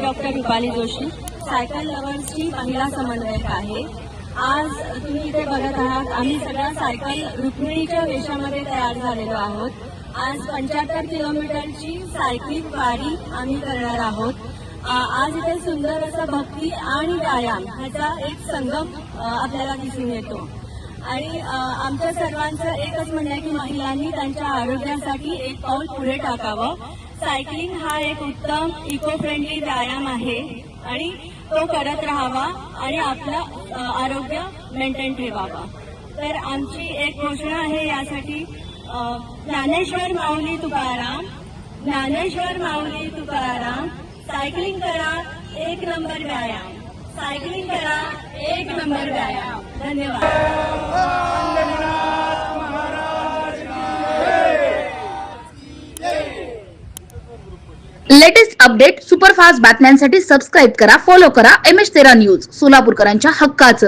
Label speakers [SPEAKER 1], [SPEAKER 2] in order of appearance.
[SPEAKER 1] Doctor Rupali Joshi, cycle लवर्सची महिला समन्वयक आहे। आज तुम्ही इथे बघत आहात, आम्ही सगळ्या सायकल रुक्मिणीच्या वेशामध्ये तयार झालेलो आहोत। आज 75 किलोमीटरची सायकलिंग वारी आम्ही करणार आहोत। आज इथे सुंदर असा भक्ती आणि व्यायाम ह्याचा एक संगम आपल्याला दिसून येतो आणि आमच्या सर्वांचं एकच म्हणणं आहे की महिलांनी त्यांच्या आरोग्यासाठी एक पाऊल पुढे टाकावं। सायकलिंग हा एक उत्तम इको फ्रेंडली व्यायाम आहे आणि तो करत राहावा आणि आपलं आरोग्य मेंटेन ठेवावा। तर आमची एक घोषणा आहे यासाठी, ज्ञानेश्वर माऊली तुकाराम, ज्ञानेश्वर माऊली तुकाराम, सायकलिंग करा एक नंबर व्यायाम, सायकलिंग करा एक नंबर व्यायाम। धन्यवाद।
[SPEAKER 2] लेटेस्ट अपडेट सुपरफास्ट बातम्यांसाठी सबस्क्राईब करा, फॉलो करा MS13 न्यूज, सोलापूरकरांच्या हक्काचं।